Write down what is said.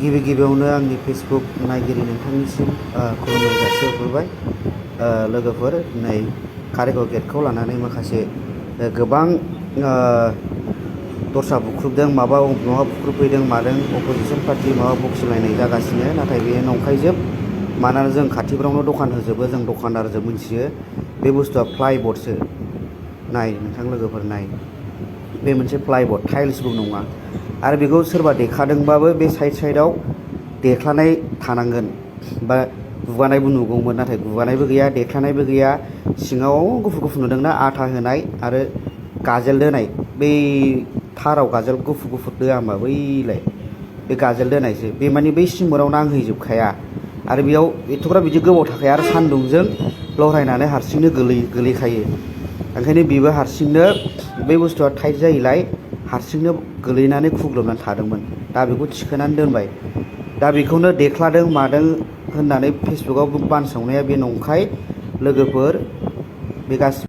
गिबियावनो आंनि फेसबुक नायगिरि नोंथांनिसिम खुलुमनाय जासिहरबाय। लोगोफोर नै कारिगाव गेटखौ लानानै माखासे गोबां दस्रा बुख्रुबदों, माबा बुख्रुबफैदों मादों, अपोजिसन पार्टि माबा बखिलायनाय जागासिनो, नाथाय बे नंखायजोब। मानोना जों खाथिफ्रावनो दखान होजोबो, जों दखानदारजों मिथियो बे बुस्थुआ प्लाइबर्डसो। नाय नोंथां लोगोफोर नाय, बे मोनसे प्लाइबर्ड, टाइल्सबो नङा। आरो बेखौ सोरबा देखादोंबाबो बे साइडआव देख्लानाय थानांगोन बा गुगानायबो नुगौमोन, नाथाय गुगानायबो गैया, देख्लानायबो गैया। सिङाव गुफुर नुदोंना आथा होनाय आरो गाजोल दोनाय, बै थाराव गाजोल गुफुर दोआ होमबा, बैलाय बे गाजोल दोनायसो। बे मानि बै सिमोराव नांहैजोबखाया आरो बेयाव एथ'ग्राब बिदि गोबाव थाखाया, आरो सान्दुंजों लरायनानै हारसिंनो गोलैखायो। ओंखायनो बेबो हारसिंनो बे बुस्थुआ टाइट जायैलाय हारसिंनो गोलैनानै खुग्लुबनानै थादोंमोन। दा बेखौ थिखोनानै दोनबाय। दा बेखौनो देख्लादों मादों होननानै फेसबुकआव बानसावनाया बे नंखाय। लोगोफोर बे गासिबो